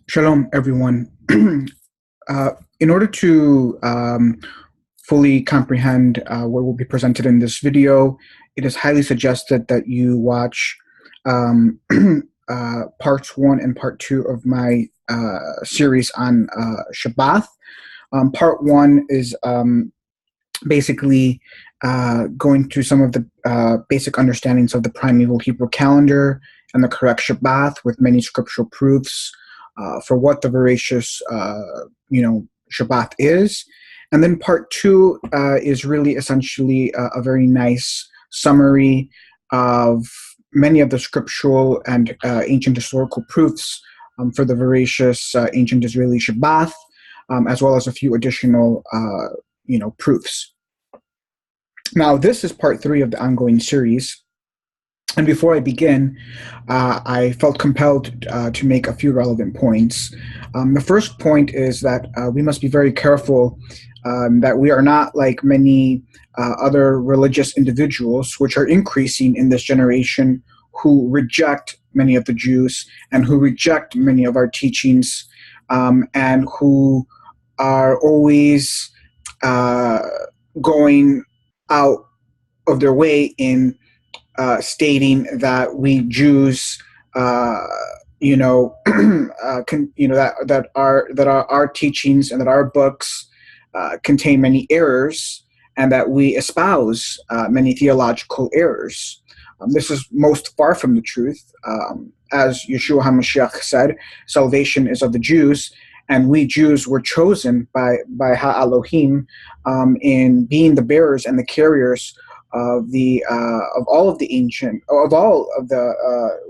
Shalom, everyone. In order to fully comprehend what will be presented in this video, it is highly suggested that you watch parts 1 and part 2 of my series on Shabbath. Part 1 is basically going through some of the basic understandings of the primeval Hebrew calendar and the correct Shabbath with many scriptural proofs for what the Veracious, Shabbath is. And then part 2 is really essentially a very nice summary of many of the scriptural and ancient historical proofs for the Veracious ancient Israeli Shabbath, as well as a few additional, proofs. Now, this is part 3 of the ongoing series. And before I begin, I felt compelled to make a few relevant points. The first point is that we must be very careful that we are not like many other religious individuals, which are increasing in this generation, who reject many of the Jews and who reject many of our teachings, and who are always going out of their way in stating that we Jews, that our teachings and that our books contain many errors, and that we espouse many theological errors. This is most far from the truth. As Yeshua HaMashiach said, salvation is of the Jews, and we Jews were chosen by Ha-Elohim in being the bearers and the carriers of all of the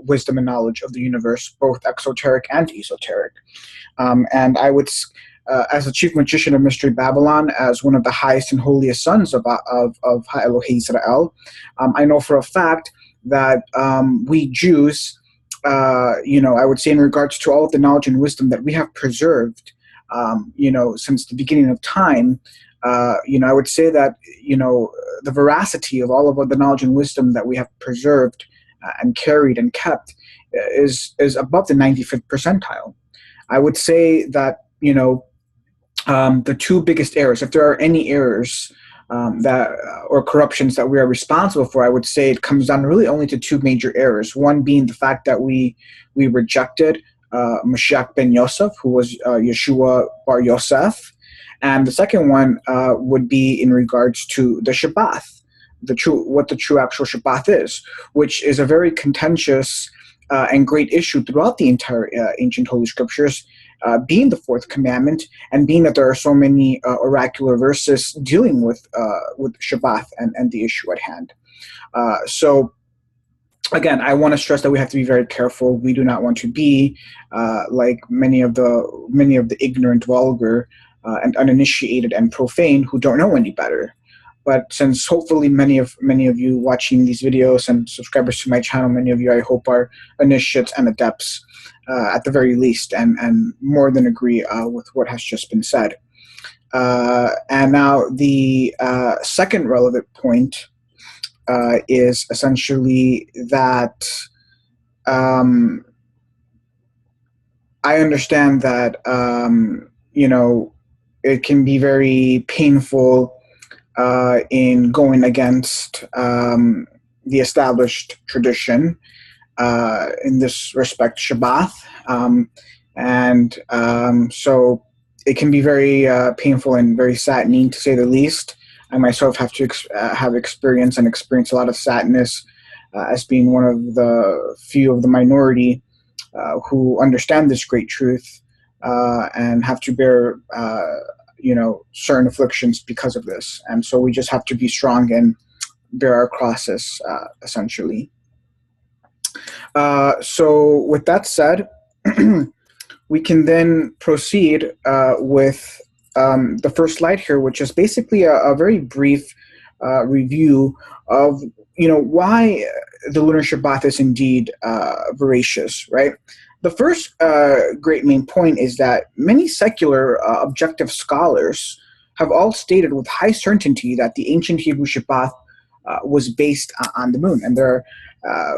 wisdom and knowledge of the universe, both exoteric and esoteric. And I would, as the chief magician of Mystery Babylon, as one of the highest and holiest sons of Ha-Elohim Israel, I know for a fact that we Jews, I would say in regards to all of the knowledge and wisdom that we have preserved, since the beginning of time, I would say that, the veracity of all of the knowledge and wisdom that we have preserved and carried and kept is above the 95th percentile. I would say that, the two biggest errors, if there are any errors or corruptions that we are responsible for, I would say it comes down really only to two major errors. One being the fact that we rejected Mashiach ben Yosef, who was Yeshua bar Yosef. And the second one would be in regards to the Shabbath, what the true actual Shabbath is, which is a very contentious and great issue throughout the entire ancient Holy Scriptures, being the fourth commandment, and being that there are so many oracular verses dealing with Shabbath and the issue at hand. So again, I want to stress that we have to be very careful. We do not want to be like many of the ignorant, vulgar, and uninitiated and profane who don't know any better. But since hopefully many of you watching these videos and subscribers to my channel, many of you I hope are initiates and adepts at the very least, and more than agree with what has just been said. And now the second relevant point is essentially that I understand that it can be very painful in going against the established tradition in this respect, Shabbath. So it can be very painful and very saddening, to say the least. I myself have to have experienced a lot of sadness as being one of the few of the minority who understand this great truth and have to bear certain afflictions because of this. And so we just have to be strong and bear our crosses, essentially. So with that said, we can then proceed with the first slide here, which is basically a very brief review of why the Lunar Shabbath is indeed veracious, right? The first great main point is that many secular objective scholars have all stated with high certainty that the ancient Hebrew Shabbath was based on the moon. And there,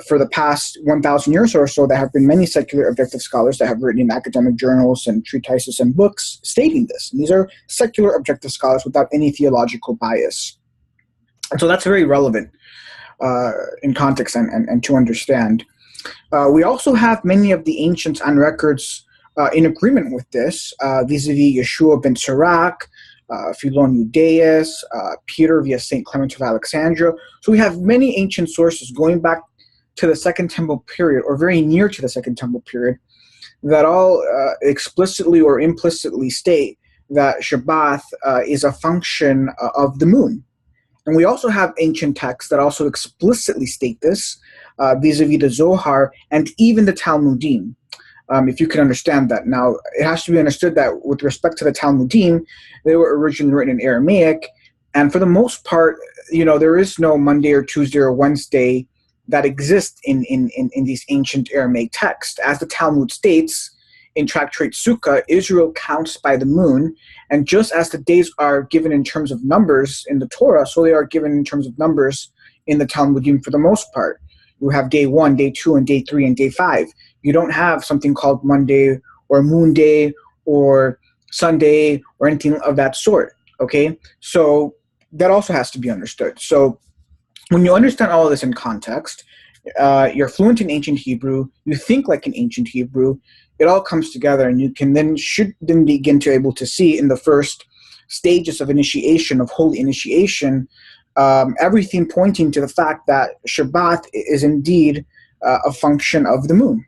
for the past 1,000 years or so, there have been many secular objective scholars that have written in academic journals and treatises and books stating this. And these are secular objective scholars without any theological bias. And so that's very relevant in context and to understand. We also have many of the ancients on records in agreement with this, vis-a-vis Yeshua ben Sirach, Philon Judaeus, Peter via St. Clement of Alexandria. So we have many ancient sources going back to the Second Temple period, or very near to the Second Temple period, that all explicitly or implicitly state that Shabbath is a function of the moon. And we also have ancient texts that also explicitly state this, vis-a-vis the Zohar and even the Talmudim, if you can understand that. Now, it has to be understood that with respect to the Talmudim, they were originally written in Aramaic, and for the most part, there is no Monday or Tuesday or Wednesday that exists in these ancient Aramaic texts. As the Talmud states, in Tractate Sukkah, Israel counts by the moon, and just as the days are given in terms of numbers in the Torah, so they are given in terms of numbers in the Talmudim for the most part. You have day 1, day 2, and day 3, and day 5. You don't have something called Monday or Moon Day or Sunday or anything of that sort, okay? So that also has to be understood. So when you understand all of this in context, you're fluent in ancient Hebrew, you think like an ancient Hebrew, it all comes together, and you can should begin to able to see in the first stages of initiation, of holy initiation, everything pointing to the fact that Shabbat is indeed a function of the moon.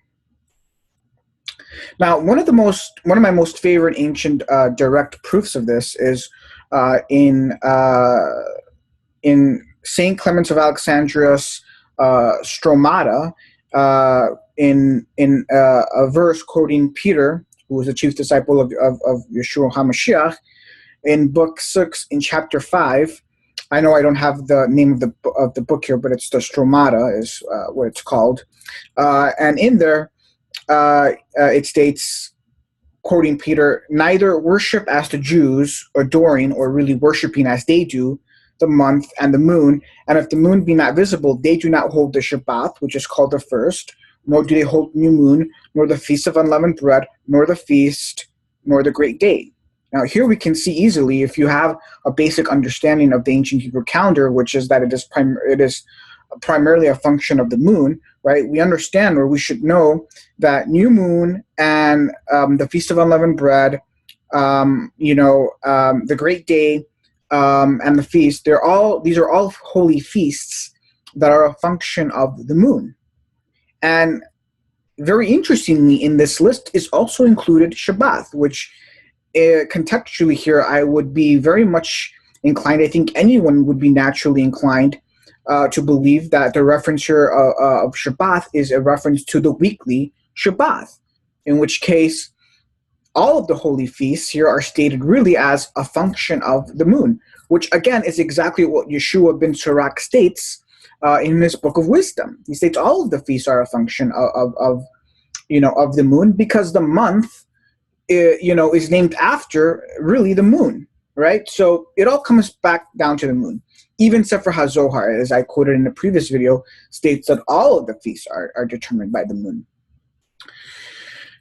Now, one of my most favorite ancient direct proofs of this is in Saint Clement of Alexandria's Stromata, in a verse quoting Peter, who was the chief disciple of Yeshua HaMashiach, in book 6, in chapter 5. I know I don't have the name of the book here, but it's the Stromata is what it's called. And in there, it states, quoting Peter, "Neither worship as the Jews, adoring or really worshiping as they do the month and the moon. And if the moon be not visible, they do not hold the Shabbath, which is called the first, nor do they hold new moon, nor the feast of unleavened bread, nor the feast, nor the great day." Now, here we can see easily, if you have a basic understanding of the ancient Hebrew calendar, which is that it is primarily a function of the moon, right? We understand, or we should know, that new moon and the feast of unleavened bread, the great day, and the feast, these are all holy feasts that are a function of the moon. And very interestingly, in this list is also included Shabbath, which contextually here I would be very much inclined, I think anyone would be naturally inclined to believe that the reference here of Shabbath is a reference to the weekly Shabbath, in which case all of the holy feasts here are stated really as a function of the moon, which again is exactly what Yeshua ben Sirach states in his Book of Wisdom. He states all of the feasts are a function of the moon, because the month is named after really the moon, right? So it all comes back down to the moon. Even Sefer HaZohar, as I quoted in the previous video, states that all of the feasts are determined by the moon.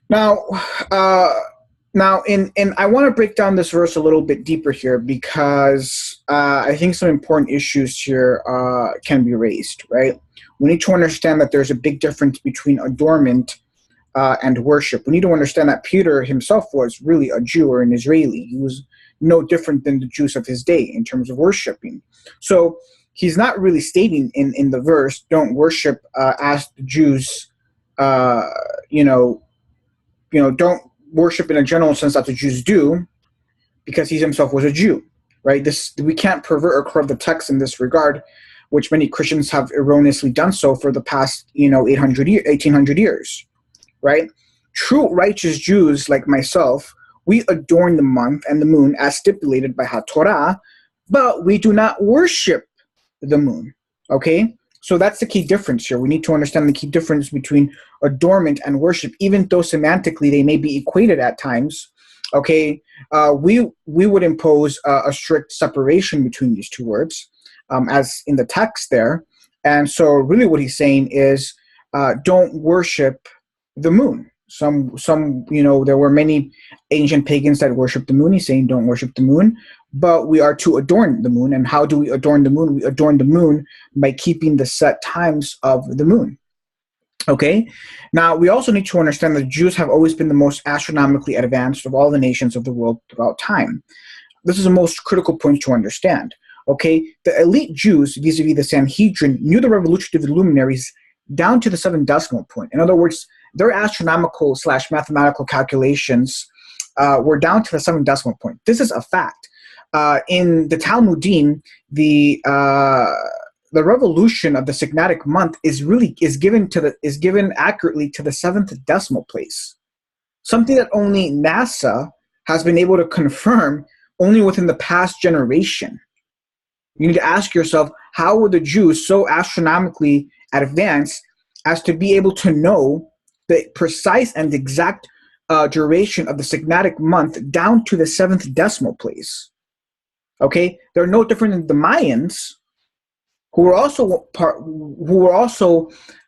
Now, I want to break down this verse a little bit deeper here, because I think some important issues here can be raised, right? We need to understand that there's a big difference between adornment and worship. We need to understand that Peter himself was really a Jew or an Israeli. He was no different than the Jews of his day in terms of worshiping. So he's not really stating in the verse, don't worship as the Jews, don't worship in a general sense that the Jews do, because he himself was a Jew, right? We can't pervert or corrupt the text in this regard, which many Christians have erroneously done so for the past 1800 years. Right? True righteous Jews like myself, we adorn the month and the moon as stipulated by Torah, but we do not worship the moon. Okay? So that's the key difference here. We need to understand the key difference between adornment and worship, even though semantically they may be equated at times. Okay? We would impose a strict separation between these two words. as in the text there. And so really what he's saying is, don't worship the moon. Some, there were many ancient pagans that worshiped the moon. He's saying don't worship the moon, but we are to adorn the moon. And how do we adorn the moon? We adorn the moon by keeping the set times of the moon. Okay. Now, we also need to understand that Jews have always been the most astronomically advanced of all the nations of the world throughout time. This is the most critical point to understand. Okay, the elite Jews, vis-a-vis the Sanhedrin, knew the revolutionary luminaries down to the 7th decimal point. In other words, their astronomical / mathematical calculations were down to the 7th decimal point. This is a fact. In the Talmudim, the revolution of the Signatic month is given accurately to the 7th decimal place. Something that only NASA has been able to confirm only within the past generation. You need to ask yourself, how were the Jews so astronomically advanced as to be able to know the precise and exact duration of the Signatic month down to the 7th decimal place? Okay, they're no different than the Mayans, who were also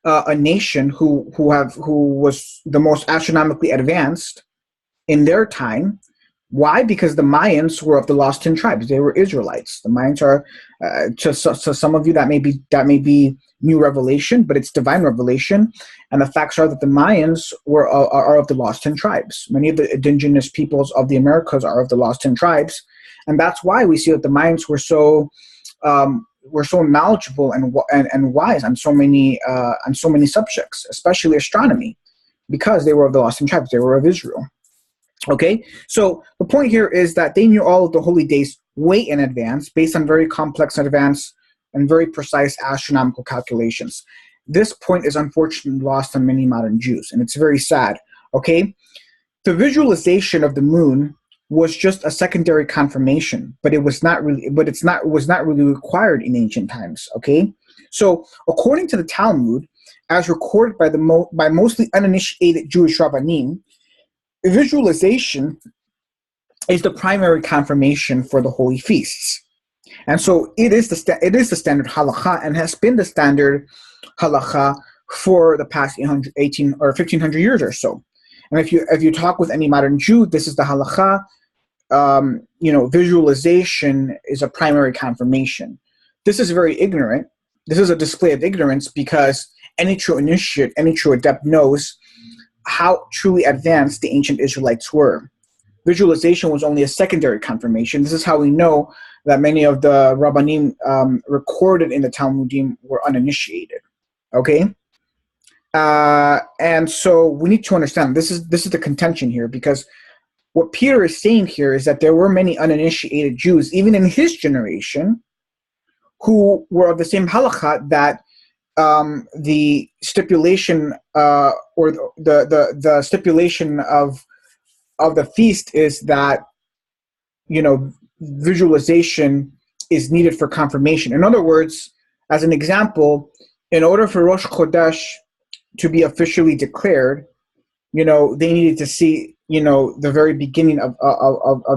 a nation who was the most astronomically advanced in their time. Why? Because the Mayans were of the lost 10 tribes. They were Israelites. The Mayans are, to some of you, that may be new revelation, but it's divine revelation. And the facts are that the Mayans are of the lost 10 tribes. Many of the indigenous peoples of the Americas are of the lost 10 tribes, and that's why we see that the Mayans were so knowledgeable and wise on so many subjects, especially astronomy, because they were of the lost 10 tribes. They were of Israel. Okay, so the point here is that they knew all of the holy days way in advance based on very complex, advanced, and very precise astronomical calculations. This point is unfortunately lost on many modern Jews, and it's very sad. Okay, the visualization of the moon was just a secondary confirmation, but it was not really required in ancient times. Okay, so according to the Talmud, as recorded by mostly uninitiated Jewish rabbanim, visualization is the primary confirmation for the holy feasts, and so it is the standard halakha, and has been the standard halakha for the past 18 or 1500 years or so. And if you talk with any modern Jew, this is the halakha. Visualization is a primary confirmation. This is very ignorant. This is a display of ignorance, because any true initiate, any true adept knows how truly advanced the ancient Israelites were. Visualization was only a secondary confirmation. This is how we know that many of the Rabbanim recorded in the Talmudim were uninitiated. Okay? And so we need to understand, this is the contention here, because what Peter is saying here is that there were many uninitiated Jews, even in his generation, who were of the same halakha, that the stipulation or the stipulation of the feast is that visualization is needed for confirmation. In other words, as an example, in order for Rosh Chodesh to be officially declared, they needed to see the very beginning of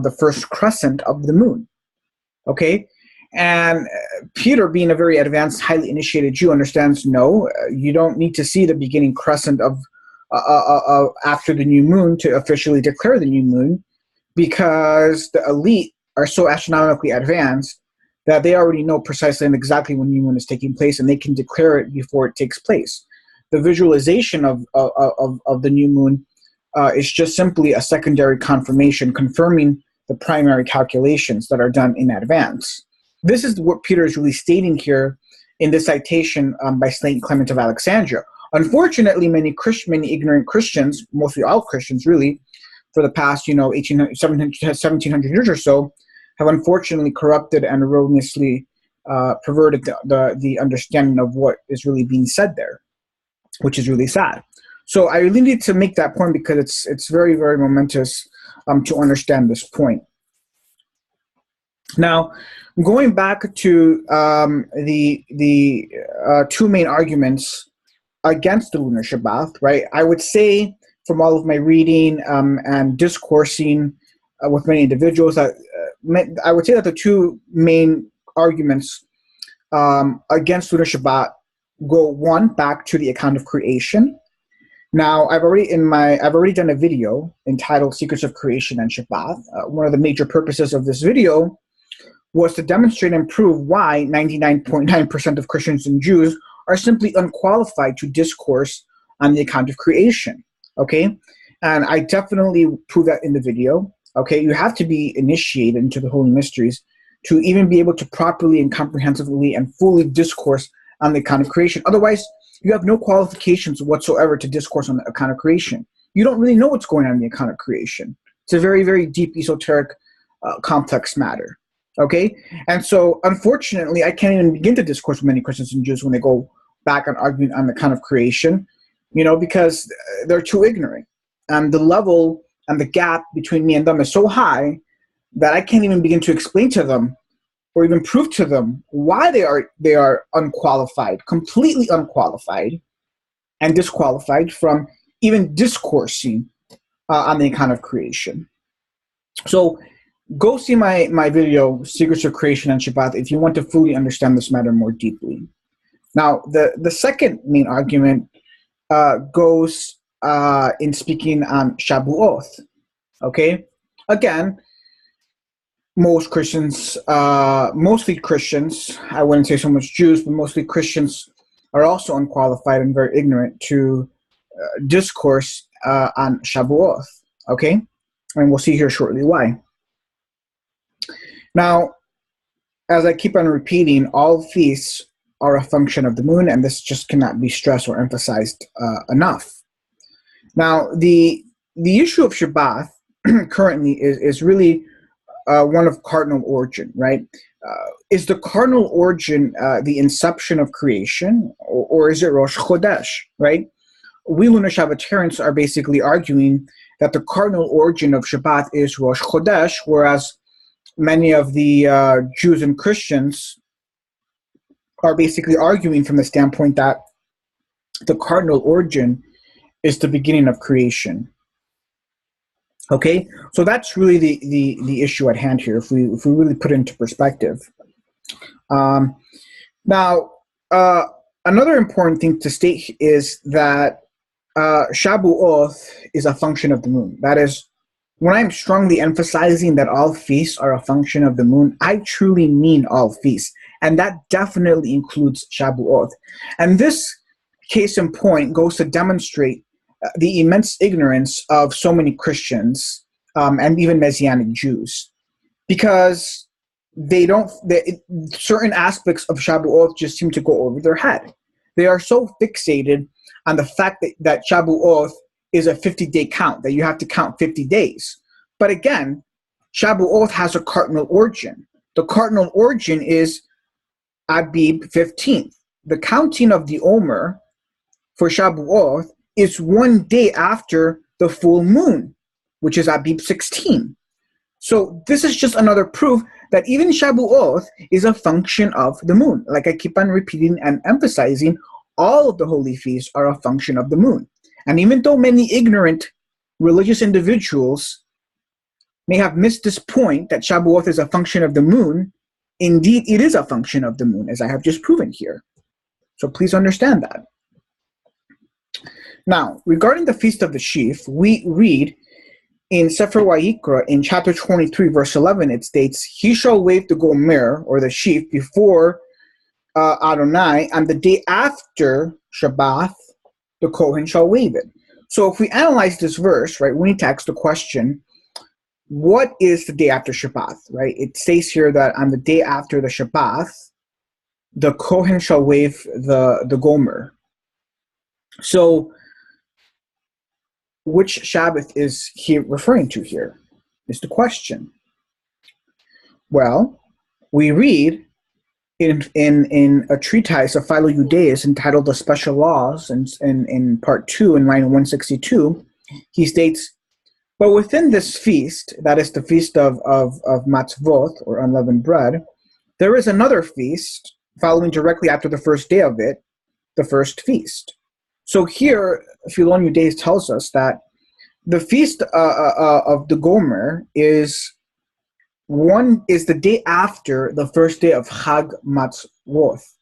the first crescent of the moon. Okay. And Peter, being a very advanced, highly initiated Jew, understands, no, you don't need to see the beginning crescent of after the new moon to officially declare the new moon, because the elite are so astronomically advanced that they already know precisely and exactly when new moon is taking place, and they can declare it before it takes place. The visualization of the new moon is just simply a secondary confirmation, confirming the primary calculations that are done in advance. This is what Peter is really stating here in this citation by St. Clement of Alexandria. Unfortunately, many ignorant Christians, mostly all Christians really, for the past 1700 years or so, have unfortunately corrupted and erroneously perverted the understanding of what is really being said there, which is really sad. So I really need to make that point, because it's very, very momentous to understand this point. Now, going back to the two main arguments against the lunar Shabbath, right? I would say, from all of my reading and discoursing with many individuals, that I would say that the two main arguments against Lunar Shabbat go one back to the account of creation. Now, I've already done a video entitled "Secrets of Creation and Shabbath." One of the major purposes of this video was to demonstrate and prove why 99.9% of Christians and Jews are simply unqualified to discourse on the account of creation. Okay, and I definitely prove that in the video. Okay, you have to be initiated into the holy mysteries to even be able to properly and comprehensively and fully discourse on the account of creation. Otherwise, you have no qualifications whatsoever to discourse on the account of creation. You don't really know what's going on in the account of creation. It's a very, very deep, esoteric, complex matter. Okay? And so, unfortunately, I can't even begin to discourse with many Christians and Jews when they go back on arguing on the account of creation, because they're too ignorant. And the level and the gap between me and them is so high that I can't even begin to explain to them or even prove to them why they are unqualified, completely unqualified, and disqualified from even discoursing on the account of creation. So go see my video, Secrets of Creation and Shabbath, if you want to fully understand this matter more deeply. Now, the second main argument goes in speaking on Shabuoth. Okay? Again, most Christians, mostly Christians, I wouldn't say so much Jews, but mostly Christians are also unqualified and very ignorant to discourse on Shabuoth, okay? And we'll see here shortly why. Now, as I keep on repeating, all feasts are a function of the moon, and this just cannot be stressed or emphasized enough. Now, the issue of Shabbath currently is really one of cardinal origin, right? Is the cardinal origin the inception of creation, or is it Rosh Chodesh, right? We Lunar Shabbatarians are basically arguing that the cardinal origin of Shabbat is Rosh Chodesh, whereas many of the Jews and Christians are basically arguing from the standpoint that the cardinal origin is the beginning of creation. Okay, so that's really the issue at hand here. If we really put it into perspective. Now, another important thing to state is that Shabuoth is a function of the moon. That is, when I'm strongly emphasizing that all feasts are a function of the moon, I truly mean all feasts, and that definitely includes Shabuoth. And this case in point goes to demonstrate the immense ignorance of so many Christians and even Messianic Jews, because certain aspects of Shabuoth just seem to go over their head. They are so fixated on the fact that Shabuoth is a 50-day count, that you have to count 50 days. But again, Shabuoth has a cardinal origin. The cardinal origin is Abib 15th. The counting of the Omer for Shabuoth is 1 day after the full moon, which is Abib 16. So this is just another proof that even Shabuoth is a function of the moon. Like I keep on repeating and emphasizing, all of the holy feasts are a function of the moon. And even though many ignorant religious individuals may have missed this point that Shabuoth is a function of the moon, indeed it is a function of the moon, as I have just proven here. So please understand that. Now, regarding the Feast of the Sheaf, we read in Sefer Vayikra, in chapter 23, verse 11, it states, "He shall wave the gomer, or the sheaf, before Adonai, and the day after Shabbath, the Kohen shall wave it." So if we analyze this verse, right, we need to ask the question, what is the day after Shabbath, right? It states here that on the day after the Shabbath, the Kohen shall wave the gomer. So which Shabbath is he referring to here, is the question. Well, we read in a treatise of Philo-Judaeus entitled The Special Laws, in part 2, in line 162, he states, "But within this feast," that is the feast of Matzvoth, or unleavened bread, "there is another feast following directly after the first day of it, the first feast." So here, Philo-Judaeus tells us that the feast of the Gomer is the day after the first day of Chag Shabuoth.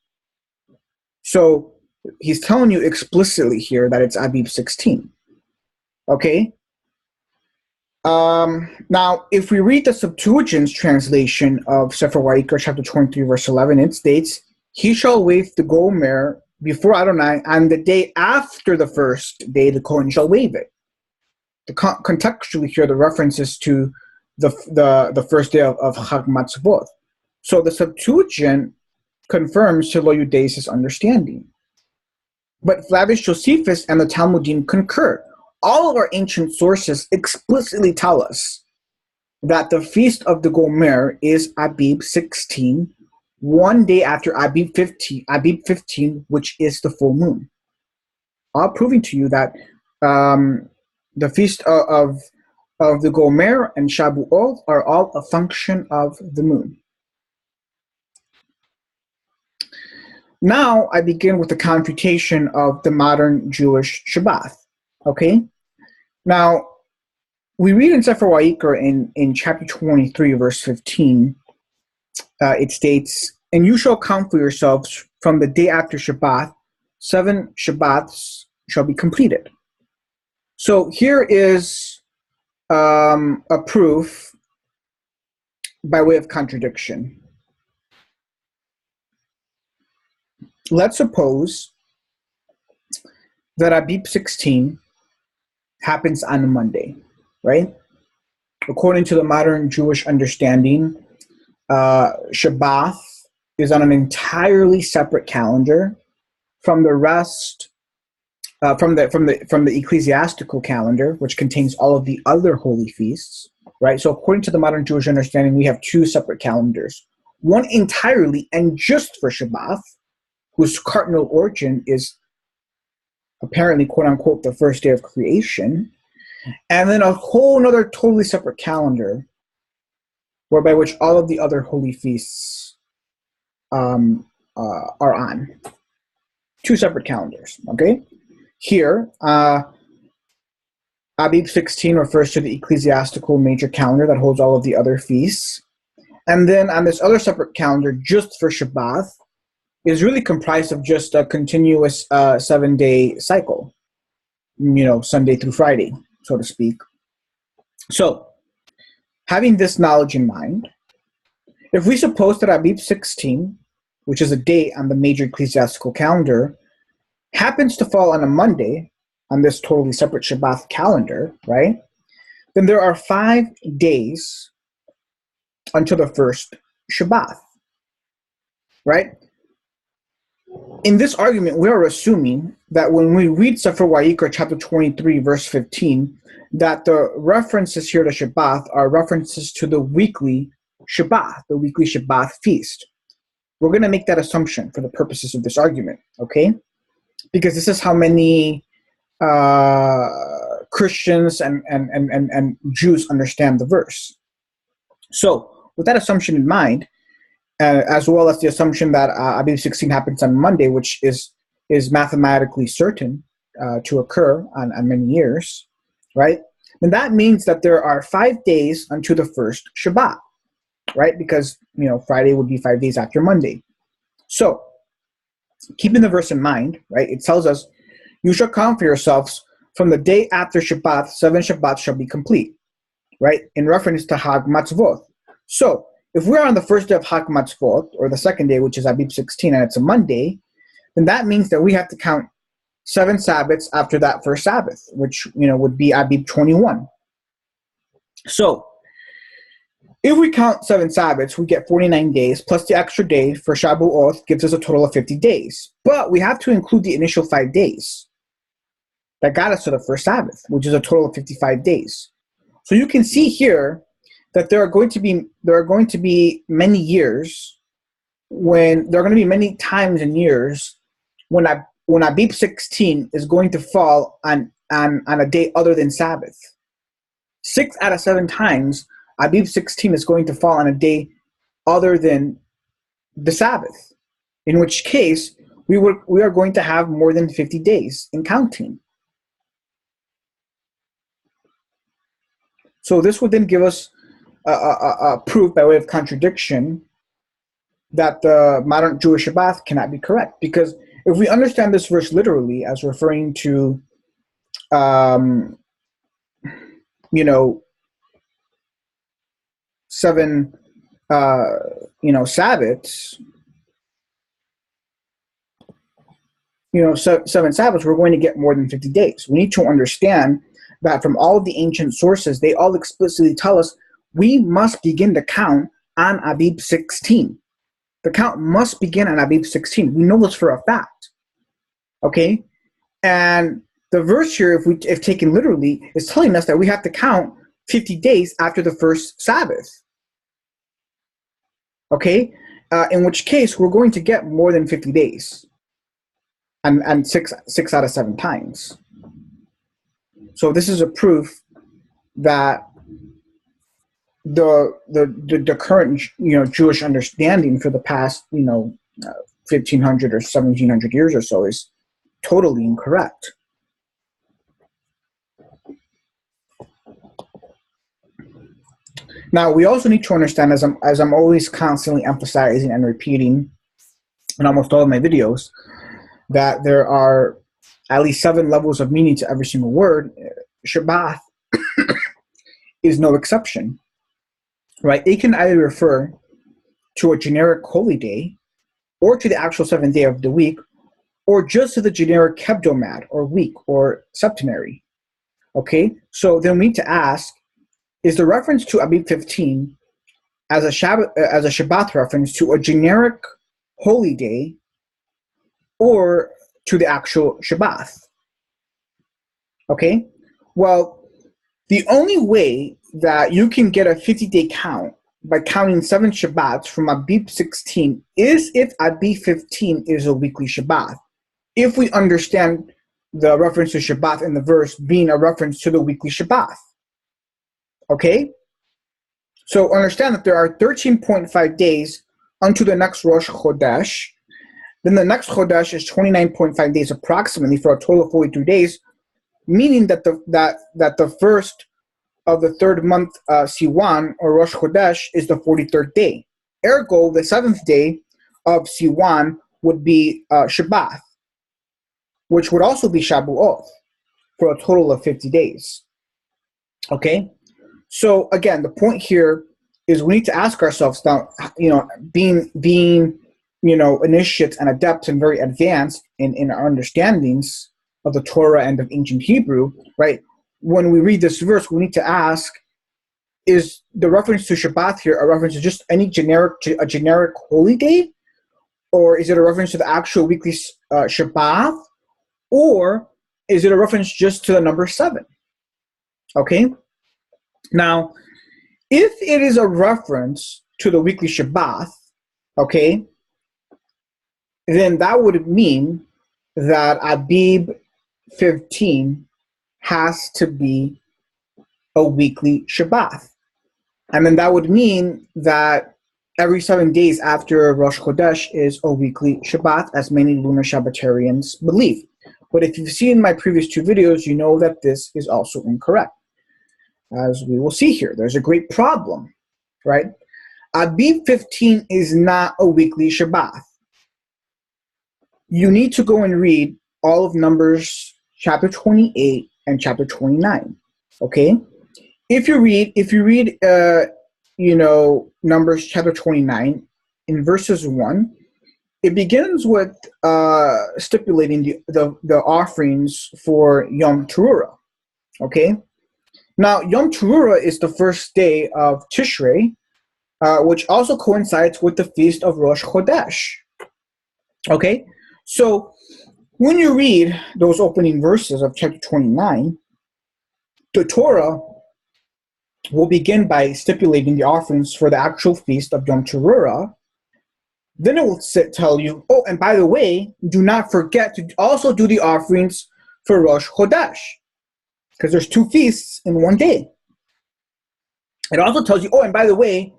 So he's telling you explicitly here that it's Abib 16. Okay? Now, if we read the Septuagint's translation of Sefer Vayikra, chapter 23, verse 11, it states, "He shall wave the gomer before Adonai, and the day after the first day the Kohen shall wave it." Contextually here, the reference is to the first day of Chag Matzvot. So the Septuagint confirms Tilo understanding. But Flavius Josephus and the Talmudim concur. All of our ancient sources explicitly tell us that the feast of the Gomer is Abib 16, one day after Abib 15, which is the full moon. All proving to you that the feast of the Gomer and Shabuoth are all a function of the moon. Now I begin with the computation of the modern Jewish Shabbath. Okay? Now, we read in Sefer Vayikra in chapter 23, verse 15, it states, "And you shall count for yourselves from the day after Shabbath, 7 Shabbats shall be completed." So here is a proof by way of contradiction. Let's suppose that Abib 16 happens on a Monday, right? According to the modern Jewish understanding, Shabbath is on an entirely separate calendar from the rest, from the ecclesiastical calendar, which contains all of the other holy feasts, right? So according to the modern Jewish understanding, we have two separate calendars. One entirely and just for Shabbath, whose cardinal origin is apparently, quote unquote, the first day of creation, and then a whole other totally separate calendar, whereby which all of the other holy feasts are on. Two separate calendars, okay? Here, Abib 16 refers to the ecclesiastical major calendar that holds all of the other feasts. And then on this other separate calendar, just for Shabbath, is really comprised of just a continuous 7-day cycle, Sunday through Friday, so to speak. So, having this knowledge in mind, if we suppose that Abib 16, which is a date on the major ecclesiastical calendar, happens to fall on a Monday on this totally separate Shabbat calendar, right? Then there are 5 days until the first Shabbat, right? In this argument, we are assuming that when we read Sefer Vayikra chapter 23, verse 15, that the references here to Shabbat are references to the weekly Shabbat, the weekly Shabbat feast. We're going to make that assumption for the purposes of this argument, okay? Because this is how many Christians and Jews understand the verse. So, with that assumption in mind, as well as the assumption that Abib 16 happens on Monday, which is mathematically certain to occur on many years, right? And that means that there are 5 days until the first Shabbat, right? Because, Friday would be 5 days after Monday. So, keeping the verse in mind, right, it tells us, "You shall count for yourselves from the day after Shabbat, 7 Shabbats shall be complete," right? In reference to Chag Matzvot. So, if we're on the first day of Chag Matzvot, or the second day, which is Abib 16, and it's a Monday, then that means that we have to count 7 Sabbaths after that first Sabbath, which, would be Abib 21. So, if we count 7 Sabbaths, we get 49 days, plus the extra day for Shabuoth gives us a total of 50 days. But we have to include the initial 5 days that got us to the first Sabbath, which is a total of 55 days. So you can see here that there are going to be many years when there are going to be many times and years when Abib 16 is going to fall on a day other than Sabbath. 6 out of 7 times, Abib 16 is going to fall on a day other than the Sabbath, in which case we are going to have more than 50 days in counting. So this would then give us a proof by way of contradiction that the modern Jewish Shabbat cannot be correct. Because if we understand this verse literally as referring to, you know, 7, Sabbaths, 7 Sabbaths, we're going to get more than 50 days. We need to understand that from all of the ancient sources, they all explicitly tell us we must begin to count on Abib 16. The count must begin on Abib 16. We know this for a fact. Okay? And the verse here, if taken literally, is telling us that we have to count 50 days after the first Sabbath. Okay? In which case, we're going to get more than 50 days. And six out of 7 times. So this is a proof that the current Jewish understanding for the past 1500 or 1700 years or so is totally incorrect. Now we also need to understand, as I'm always constantly emphasizing and repeating in almost all of my videos, that there are at least 7 levels of meaning to every single word. Shabbath is no exception, right? It can either refer to a generic holy day, or to the actual 7th day of the week, or just to the generic hebdomad, or week, or septenary. Okay, so then we need to ask, is the reference to Abib 15 as a Shabbat reference to a generic holy day, or to the actual Shabbath? Okay, well, the only way that you can get a 50-day count by counting 7 Shabbats from Abib 16 is if Abib 15 is a weekly Shabbat. If we understand the reference to Shabbat in the verse being a reference to the weekly Shabbat. Okay? So understand that there are 13.5 days unto the next Rosh Chodesh. Then the next Chodesh is 29.5 days approximately, for a total of 42 days, meaning that the first of the 3rd month, Siwan, or Rosh Chodesh, is the 43rd day. Ergo, the 7th day of Siwan would be Shabbath, which would also be Shabuoth, for a total of 50 days. Okay? So, again, the point here is we need to ask ourselves now, being initiates and adepts and very advanced in our understandings of the Torah and of ancient Hebrew, right? When we read this verse, we need to ask, is the reference to Shabbat here a reference to just any generic holy day? Or is it a reference to the actual weekly Shabbat? Or is it a reference just to the number 7? Okay? Now, if it is a reference to the weekly Shabbat, okay, then that would mean that Abib 15 has to be a weekly Shabbat. And then that would mean that every 7 days after Rosh Chodesh is a weekly Shabbat, as many lunar Shabbatarians believe. But if you've seen my previous 2 videos, you know that this is also incorrect. As we will see here, there's a great problem, right? Abib 15 is not a weekly Shabbat. You need to go and read all of Numbers chapter 28 and chapter 29. Okay? If you read Numbers chapter 29 in verses 1, it begins with stipulating the offerings for Yom Teruah. Okay? Now, Yom Teruah is the first day of Tishrei, which also coincides with the feast of Rosh Chodesh. Okay? So, when you read those opening verses of chapter 29, the Torah will begin by stipulating the offerings for the actual feast of Yom Teruah. Then it will tell you, oh, and by the way, do not forget to also do the offerings for Rosh Chodesh, because there's 2 feasts in one day. It also tells you, oh, and by the way,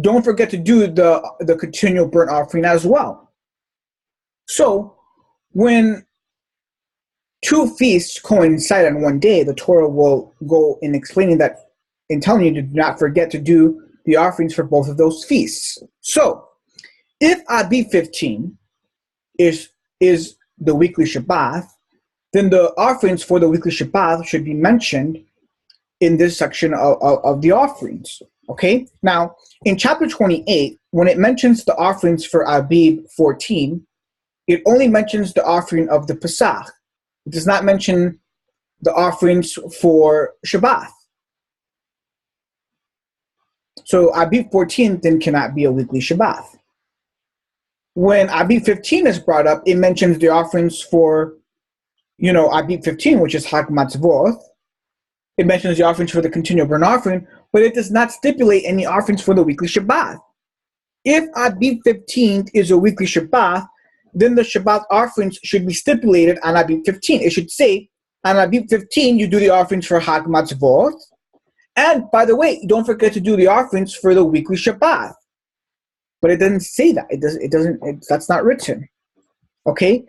don't forget to do the continual burnt offering as well. So, when 2 feasts coincide on one day, the Torah will go in explaining that, in telling you to not forget to do the offerings for both of those feasts. So, If Abib 15 is the weekly Shabbath, then the offerings for the weekly Shabbath should be mentioned in this section of the offerings. Okay? Now, in chapter 28, when it mentions the offerings for Abib 14, it only mentions the offering of the Pesach. It does not mention the offerings for Shabbath. So Abib 14 then cannot be a weekly Shabbath. When Abib 15 is brought up, it mentions the offerings for, Abib 15, which is Hag Matzvoth. It mentions the offerings for the continual burnt offering, but it does not stipulate any offerings for the weekly Shabbath. If Abib 15 is a weekly Shabbath, then the Shabbat offerings should be stipulated on Abib 15. It should say, on Abib 15, you do the offerings for Hag Matzvoth. And by the way, don't forget to do the offerings for the weekly Shabbat. But it doesn't say that. That's not written. Okay?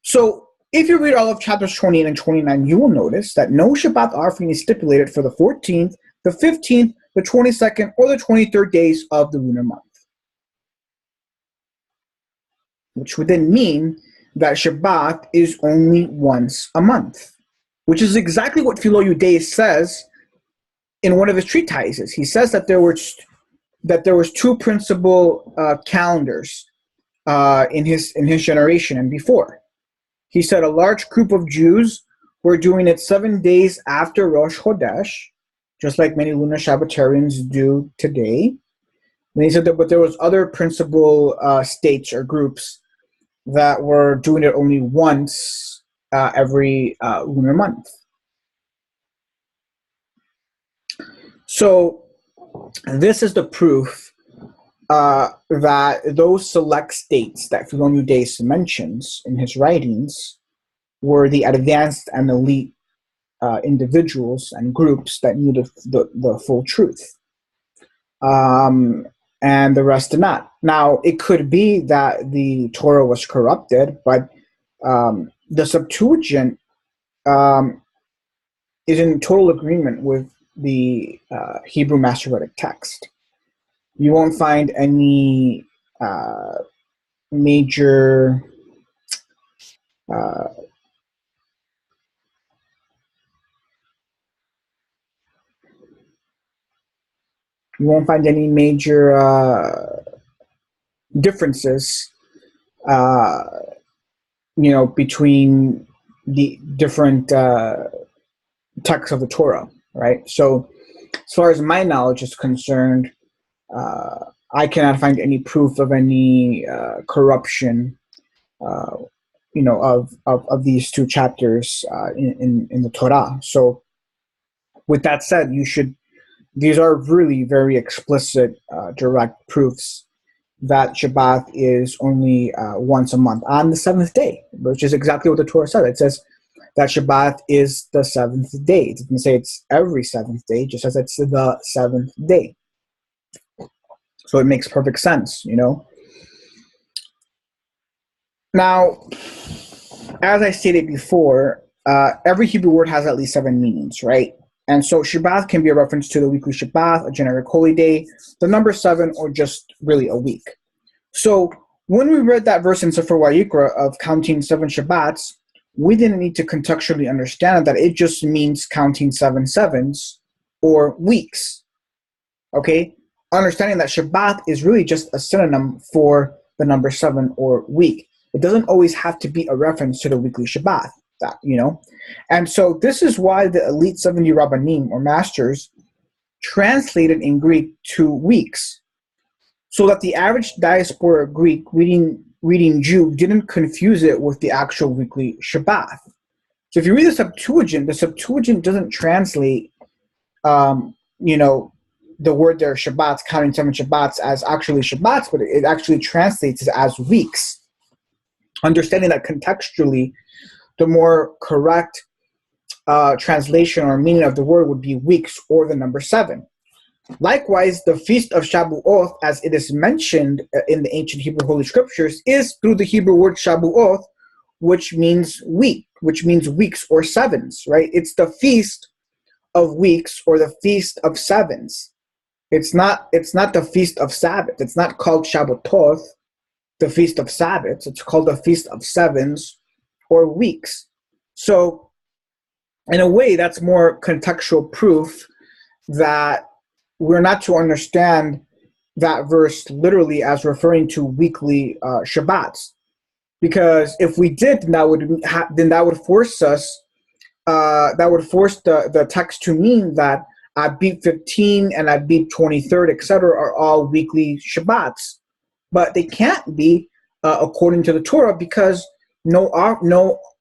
So if you read all of chapters 28 and 29, you will notice that no Shabbat offering is stipulated for the 14th, the 15th, the 22nd, or the 23rd days of the lunar month. Which would then mean that Shabbat is only once a month, which is exactly what Philo Judaeus says in one of his treatises. He says that there was two principal calendars in his generation and before. He said a large group of Jews were doing it 7 days after Rosh Chodesh, just like many lunar Shabbatarians do today. And he said that, but there was other principal states or groups that were doing it only once every lunar month. So this is the proof that those select states that Philo Judaeus mentions in his writings were the advanced and elite individuals and groups that knew the full truth. And the rest did not. Now, it could be that the Torah was corrupted, but the Septuagint is in total agreement with the Hebrew Masoretic text. You won't find any major differences, between the different texts of the Torah, right? So, as far as my knowledge is concerned, I cannot find any proof of any corruption, of these two chapters in the Torah. So, with that said, these are really very explicit, direct proofs that Shabbat is only once a month on the seventh day, which is exactly what the Torah says. It says that Shabbat is the seventh day. It doesn't say it's every seventh day, it just says it's the seventh day. So it makes perfect sense, Now, as I stated before, every Hebrew word has at least 7 meanings, right? And so Shabbat can be a reference to the weekly Shabbat, a generic holy day, the number 7, or just really a week. So when we read that verse in Sefer Vayikra of counting 7 Shabbats, we didn't need to contextually understand that it just means counting 7 sevens or weeks. Okay? Understanding that Shabbat is really just a synonym for the number 7 or week. It doesn't always have to be a reference to the weekly Shabbat, And so this is why the elite 70 Rabbanim or masters translated in Greek to weeks, so that the average diaspora Greek reading Jew didn't confuse it with the actual weekly Shabbat. So if you read the Septuagint doesn't translate, the word there, Shabbats, counting 7 Shabbats, as actually Shabbats, but it actually translates as weeks. Understanding that contextually, the more correct translation or meaning of the word would be weeks or the number 7. Likewise, the feast of Shabuoth, as it is mentioned in the ancient Hebrew Holy Scriptures, is through the Hebrew word Shabuoth, which means week, which means weeks or sevens, right? It's the feast of weeks or the feast of sevens. It's not the feast of Sabbath. It's not called Shabbath, the Feast of Sabbaths. It's called the Feast of Sevens or weeks. So in a way, that's more contextual proof that we're not to understand that verse literally as referring to weekly Shabbats. Because if we did, then that would force us, the text to mean that Abib 15 and Abib 23rd, etc., are all weekly Shabbats. But they can't be according to the Torah, because no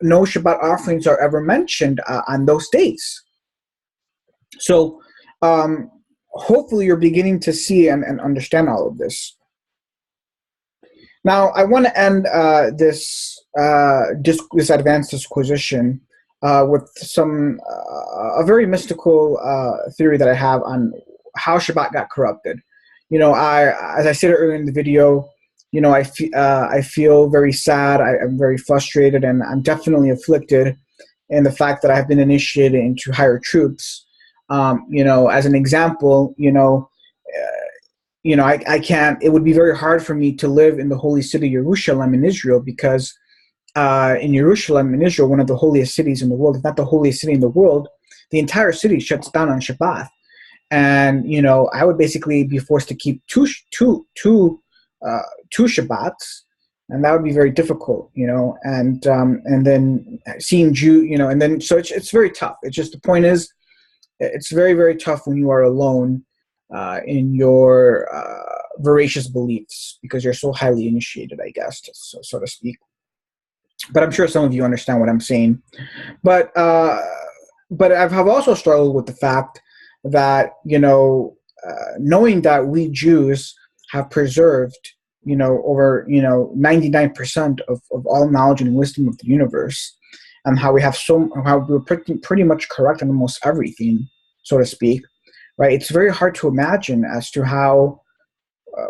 Shabbat offerings are ever mentioned on those days. So hopefully you're beginning to see and understand all of this. Now, I want to end this advanced disquisition with a very mystical theory that I have on how Shabbat got corrupted. As I said earlier in the video, I feel very sad. I'm very frustrated, and I'm definitely afflicted in the fact that I've been initiated into higher truths. As an example, I can't. It would be very hard for me to live in the holy city Jerusalem in Israel, because in Jerusalem in Israel, one of the holiest cities in the world, if not the holiest city in the world, the entire city shuts down on Shabbat, and I would basically be forced to keep two Shabbats, and that would be very difficult, and then seeing and then so it's very tough. It's just, the point is, it's very, very tough when you are alone in your veracious beliefs, because you're so highly initiated, I guess, so to speak. But I'm sure some of you understand what I'm saying. But I've also struggled with the fact that, knowing that we Jews have preserved, over, 99% of all knowledge and wisdom of the universe, and how we're pretty much correct on almost everything, so to speak, right? It's very hard to imagine as to how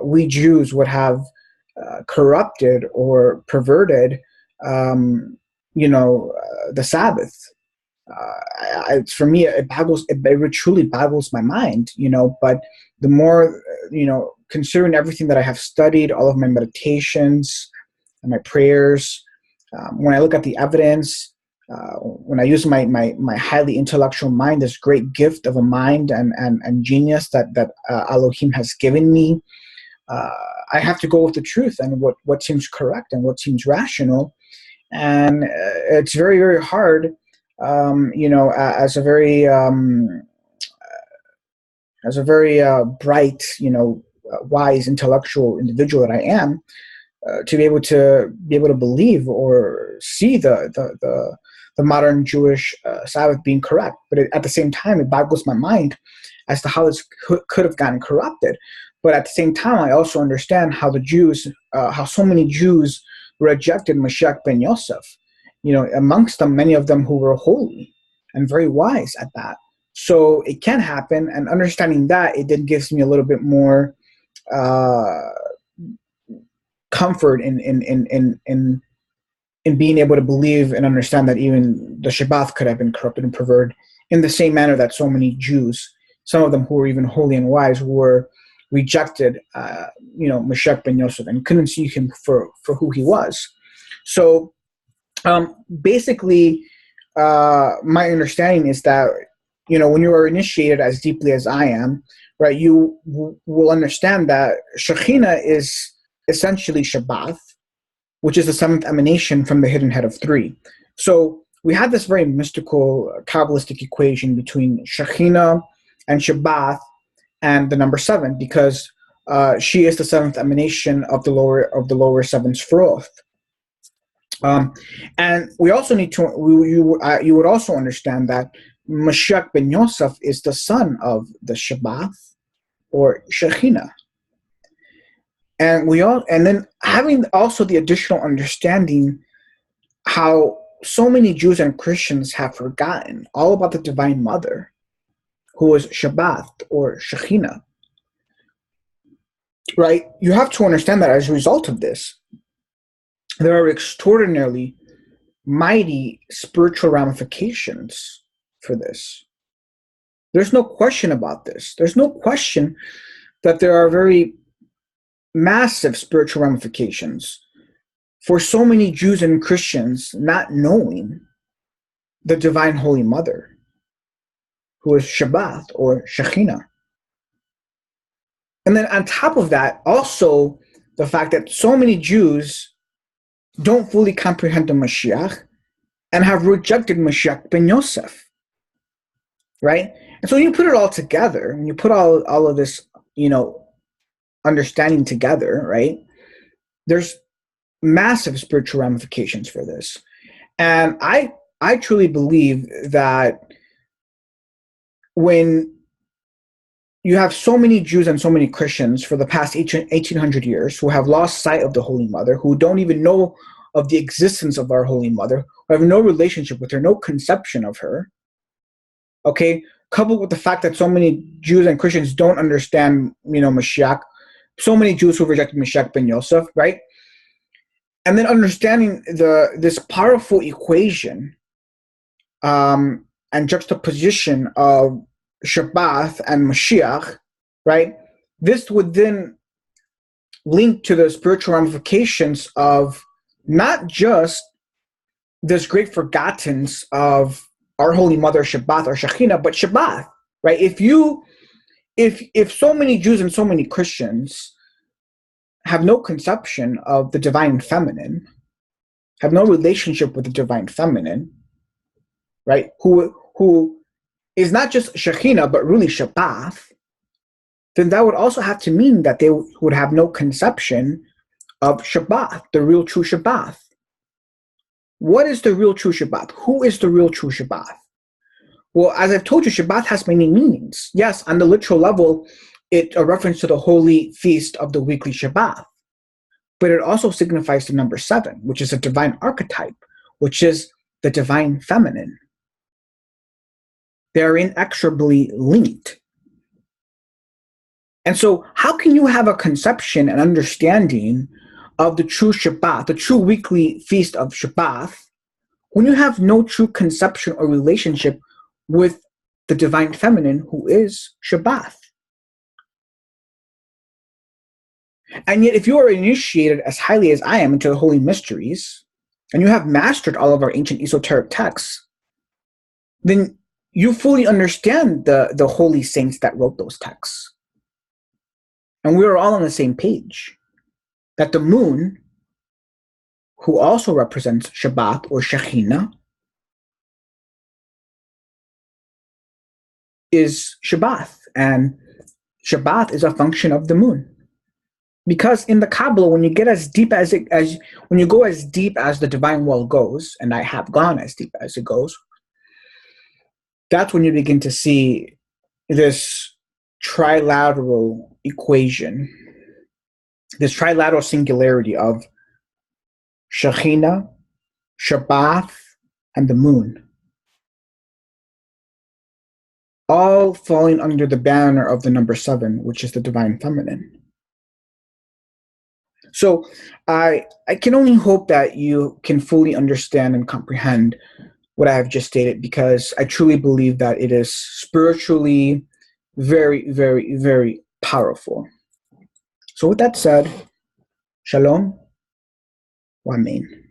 we Jews would have corrupted or perverted, the Sabbath. For me, it truly boggles my mind, but the more, considering everything that I have studied, all of my meditations and my prayers, when I look at the evidence, when I use my highly intellectual mind, this great gift of a mind and genius that Elohim has given me, I have to go with the truth and what seems correct and what seems rational. And it's very, very hard, as a very bright, wise, intellectual individual that I am, to be able to believe or see the modern Jewish Sabbath being correct. But at the same time, it boggles my mind as to how this could have gotten corrupted. But at the same time, I also understand how how so many Jews rejected Mashiach ben Yosef. Amongst them, many of them who were holy and very wise at that. So it can happen, and understanding that, it then gives me a little bit more comfort in being able to believe and understand that even the Shabbat could have been corrupted and perverted in the same manner that so many Jews, some of them who were even holy and wise, were rejected, Mashiach ben Yosef, and couldn't see him for who he was. So basically, my understanding is that, when you are initiated as deeply as I am, right, you will understand that Shekhinah is essentially Shabbath, which is the seventh emanation from the hidden head of three. So we have this very mystical Kabbalistic equation between Shekhinah and Shabbath and the number 7, because she is the seventh emanation of the lower seven Sefirot. And we also need to, you would also understand that Mashiach ben Yosef is the son of the Shabbath, or Shekhinah. And then having also the additional understanding how so many Jews and Christians have forgotten all about the Divine Mother, who is Shabbath or Shekhinah. Right? You have to understand that as a result of this, there are extraordinarily mighty spiritual ramifications for this. There's no question about this. There's no question that there are very massive spiritual ramifications for so many Jews and Christians not knowing the Divine Holy Mother, who is Shabbath or Shekhinah. And then on top of that, also the fact that so many Jews don't fully comprehend the Mashiach and have rejected Mashiach ben Yosef, right? And so when you put it all together, when you put all of this, understanding together, right, there's massive spiritual ramifications for this. And I truly believe that when you have so many Jews and so many Christians for the past 1800 years who have lost sight of the Holy Mother, who don't even know of the existence of our Holy Mother, who have no relationship with her, no conception of her, okay, coupled with the fact that so many Jews and Christians don't understand, Mashiach, so many Jews who rejected Mashiach ben Yosef, right? And then understanding this powerful equation and juxtaposition of Shabbath and Mashiach, right? This would then link to the spiritual ramifications of not just this great forgottens of our Holy Mother Shabbath or Shekhinah, but Shabbath, right? If so many Jews and so many Christians have no conception of the divine feminine, have no relationship with the divine feminine, right? Who is not just Shekhinah, but really Shabbath, then that would also have to mean that they would have no conception of Shabbath, the real true Shabbath. What is the real true Shabbath? Who is the real true Shabbath? Well, as I've told you, Shabbath has many meanings. Yes, on the literal level, it's a reference to the holy feast of the weekly Shabbath. But it also signifies the number 7, which is a divine archetype, which is the divine feminine. They are inexorably linked. And so how can you have a conception and understanding of the true Shabbath, the true weekly feast of Shabbath, when you have no true conception or relationship with the divine feminine, who is Shabbath? And yet, if you are initiated as highly as I am into the holy mysteries, and you have mastered all of our ancient esoteric texts, then you fully understand the holy saints that wrote those texts. And we are all on the same page, that the moon, who also represents Shabbath or Shekhinah, is Shabbath, and Shabbath is a function of the moon. Because in the Kabbalah, when you get when you go as deep as the divine well goes, and I have gone as deep as it goes, that's when you begin to see this trilateral equation, this trilateral singularity of Shekhinah, Shabbath, and the moon, all falling under the banner of the number 7, which is the divine feminine. So I can only hope that you can fully understand and comprehend what I have just stated, because I truly believe that it is spiritually very, very, very powerful. So with that said, Shalom, Amen.